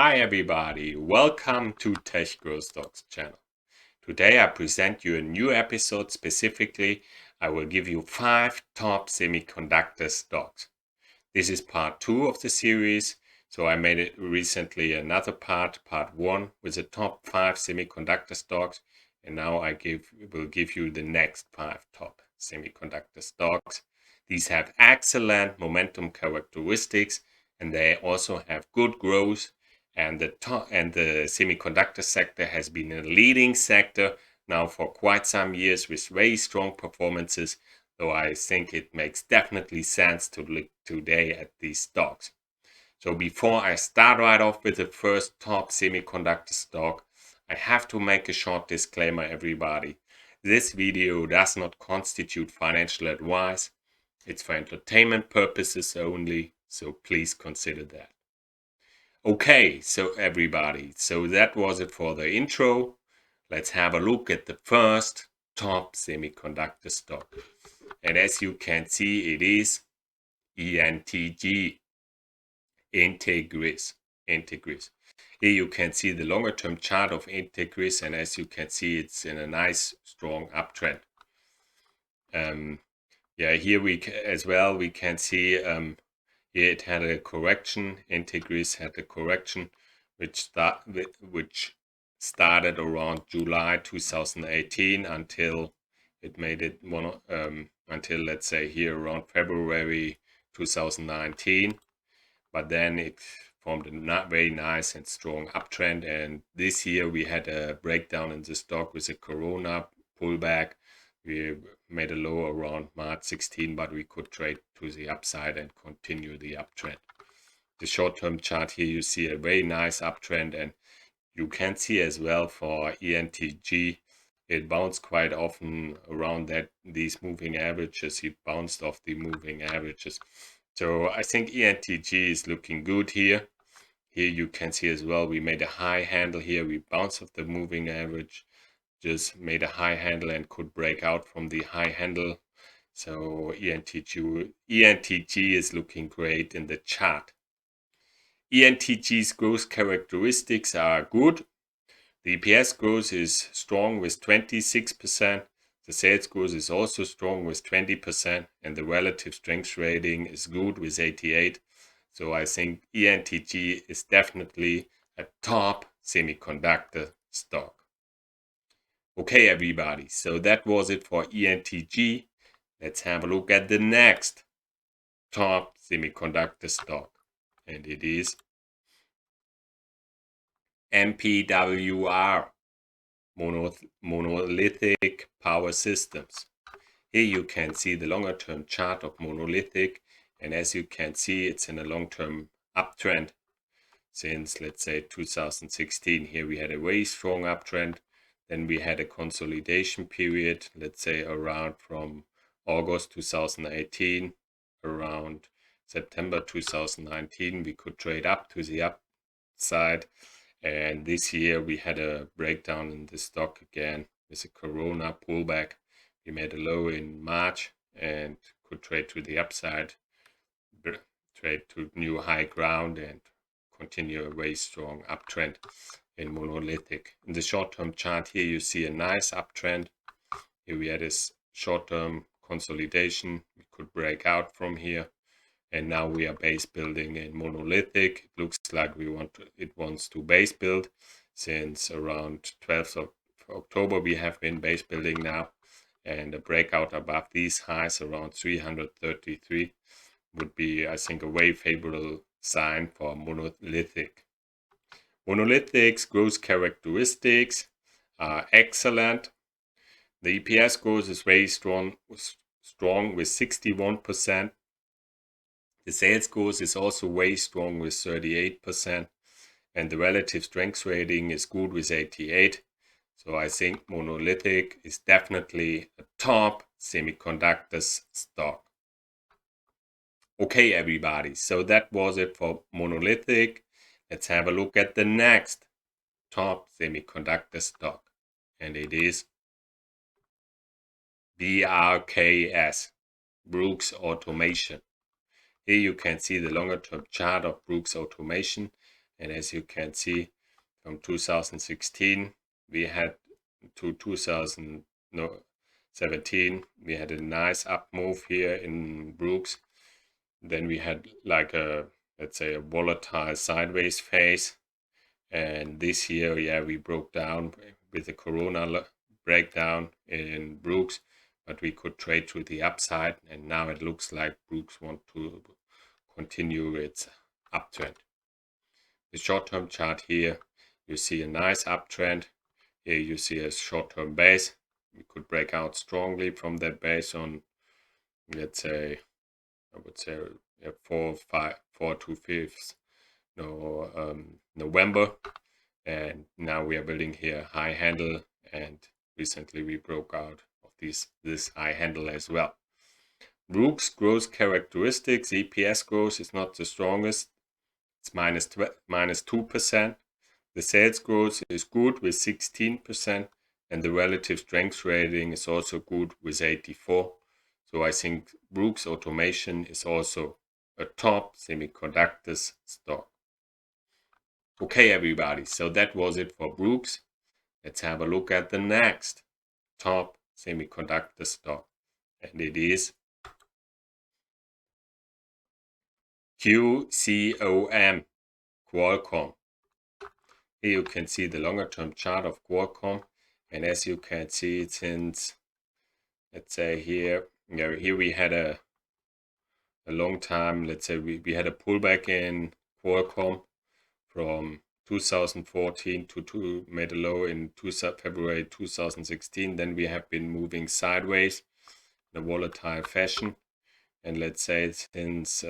Hi everybody, welcome to Tech Growth Stocks channel. Today I present you a new episode. Specifically, I will give you 5 top semiconductor stocks. This is part 2 of the series, so I made it recently another part 1, with the top 5 semiconductor stocks, and now I will give you the next 5 top semiconductor stocks. These have excellent momentum characteristics, and they also have good growth. And the semiconductor sector has been a leading sector now for quite some years with very strong performances. So I think it makes definitely sense to look today at these stocks. So before I start right off with the first top semiconductor stock, I have to make a short disclaimer, everybody. This video does not constitute financial advice. It's for entertainment purposes only, so please consider that. Okay, so everybody, so that was it for the intro. Let's have a look at the first top semiconductor stock. And as you can see, it is Entg, Entegris. Here you can see the longer term chart of Entegris, and as you can see, it's in a nice strong uptrend. Here we can see it had a correction. Entegris had a correction which started around July 2018 until it made it until, let's say, here around February 2019. But then it formed a very nice and strong uptrend, and this year we had a breakdown in the stock with a corona pullback. We made a low around March 16, but we could trade to the upside and continue the uptrend. The short-term chart here, you see a very nice uptrend, and you can see as well for Entg, it bounced quite often around these moving averages. It bounced off the moving averages. So I think Entg is looking good here. Here you can see as well, we made a high handle here. We bounced off the moving average, just made a high handle and could break out from the high handle. So Entg is looking great in the chart. Entg's growth characteristics are good. The EPS growth is strong with 26%. The sales growth is also strong with 20%, and the relative strength rating is good with 88. So I think Entg is definitely a top semiconductor stock. Okay, everybody, so that was it for Entg. Let's have a look at the next top semiconductor stock, and it is MPWR, Monolithic Power Systems. Here you can see the longer term chart of Monolithic, and as you can see, it's in a long-term uptrend since, let's say, 2016. Here we had a very strong uptrend. Then we had a consolidation period, let's say around from August 2018, around September 2019, we could trade up to the upside. And this year we had a breakdown in the stock again with a corona pullback. We made a low in March and could trade to the upside, trade to new high ground, and continue a very strong uptrend in Monolithic. In the short-term chart here, you see a nice uptrend. Here we had this short-term consolidation. We could break out from here, and now we are base building in Monolithic. It looks like it wants to base build since around 12th of October. We have been base building now, and a breakout above these highs around 333 would be, I think, a very favorable sign for Monolithic. Monolithic's growth characteristics are excellent. The EPS growth is very strong with 61%. The sales growth is also very strong with 38%, and the relative strength rating is good with 88. So I think Monolithic is definitely a top semiconductors stock. Okay, everybody, so that was it for Monolithic. Let's have a look at the next top semiconductor stock, and it is BRKS, Brooks Automation. Here you can see the longer term chart of Brooks Automation, And as you can see, from 2016 we had to 2017 we had a nice up move here in Brooks. Then we had like a, let's say, a volatile sideways phase, and this year, yeah, we broke down with the corona breakdown in Brooks, but we could trade to the upside, and now it looks like Brooks want to continue its uptrend. The short-term chart here, you see a nice uptrend. Here you see a short-term base. We could break out strongly from that base on, let's say, I would say 4 to 5th November. And now we are building here high handle, and recently we broke out of this high handle as well. Brooks growth characteristics, EPS growth is not the strongest. It's minus 2%. The sales growth is good with 16%, and the relative strength rating is also good with 84. So I think Brooks Automation is also a top semiconductors stock. Okay, everybody, so that was it for Brooks. Let's have a look at the next top semiconductor stock, and it is QCOM, Qualcomm. Here you can see the longer term chart of Qualcomm, and as you can see, since, let's say, here we had a long time, let's say we had a pullback in Qualcomm from 2014 to made a low in February 2016. Then we have been moving sideways in a volatile fashion, and let's say since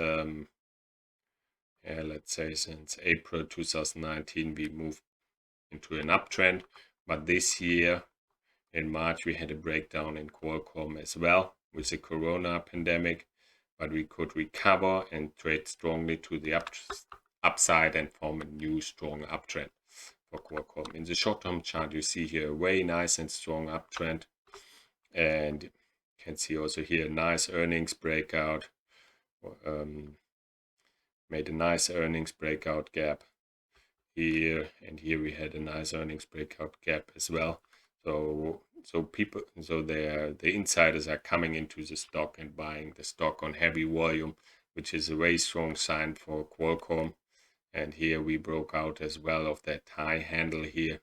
since April 2019 we moved into an uptrend. But this year in March we had a breakdown in Qualcomm as well with the corona pandemic, but we could recover and trade strongly to the upside and form a new strong uptrend for Qualcomm. In the short-term chart you see here a very nice and strong uptrend, and you can see also here a nice earnings breakout, made a nice earnings breakout gap here, and here we had a nice earnings breakout gap as well. So the insiders are coming into the stock and buying the stock on heavy volume, which is a very strong sign for Qualcomm. And here we broke out as well of that high handle here,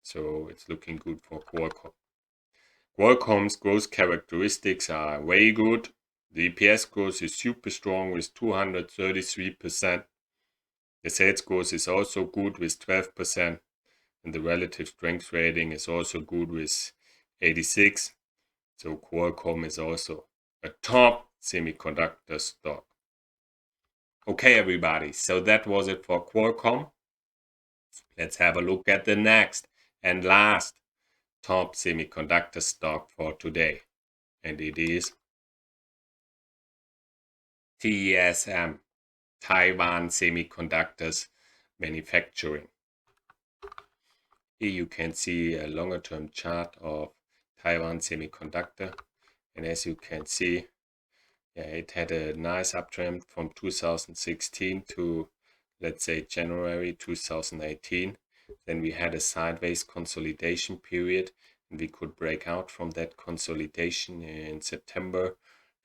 so it's looking good for Qualcomm. Qualcomm's growth characteristics are very good. The EPS growth is super strong with 233%. The sales growth is also good with 12%, and the relative strength rating is also good with 86. So Qualcomm is also a top semiconductor stock. Okay, everybody, so that was it for Qualcomm. Let's have a look at the next and last top semiconductor stock for today, and it is TSM, Taiwan Semiconductors Manufacturing. Here you can see a longer term chart of Taiwan Semiconductor, and as you can see, it had a nice uptrend from 2016 to, let's say, January 2018. Then we had a sideways consolidation period, and we could break out from that consolidation in September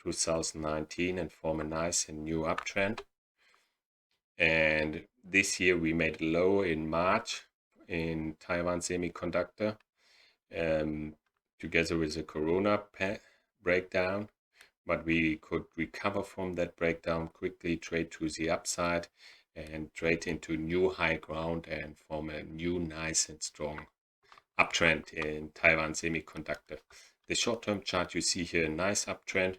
2019 and form a nice and new uptrend. And this year we made a low in March in Taiwan Semiconductor, together with the corona breakdown, but we could recover from that breakdown, quickly trade to the upside and trade into new high ground and form a new nice and strong uptrend in Taiwan Semiconductor. The short-term chart you see here, a nice uptrend.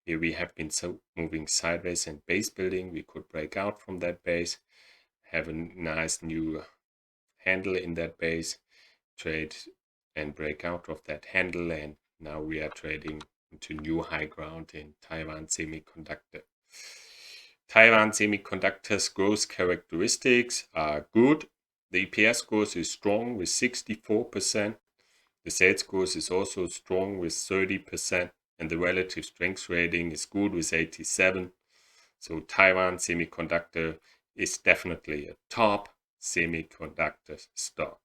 Here we have been moving sideways and base building. We could break out from that base, have a nice new handle in that base, trade and break out of that handle, and now we are trading into new high ground in Taiwan Semiconductor. Taiwan Semiconductor's growth characteristics are good. The EPS growth is strong with 64%. The sales growth is also strong with 30%, and the relative strength rating is good with 87. So Taiwan Semiconductor is definitely a top semiconductor stock.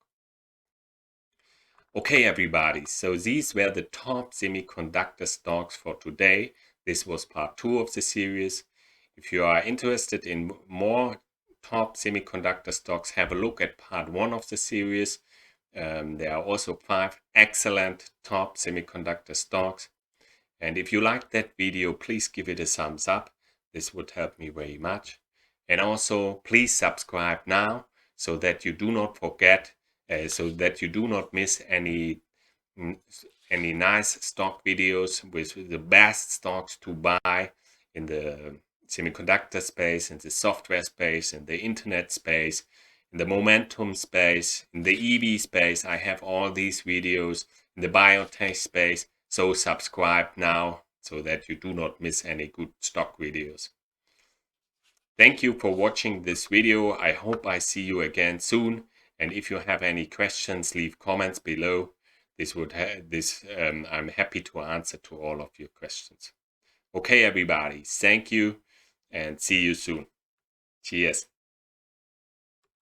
Okay, everybody, so these were the top semiconductor stocks for today. This was part 2 of the series. If you are interested in more top semiconductor stocks, have a look at part 1 of the series. There are also 5 excellent top semiconductor stocks. And if you liked that video, please give it a thumbs up. This would help me very much. And also, please subscribe now so that you do not forget, so that you do not miss any nice stock videos with the best stocks to buy in the semiconductor space, in the software space, in the internet space, in the momentum space, in the EV space. I have all these videos in the biotech space. So subscribe now so that you do not miss any good stock videos. Thank you for watching this video. I hope I see you again soon. And if you have any questions, leave comments below. I'm happy to answer to all of your questions. Okay, everybody. Thank you and see you soon. Cheers.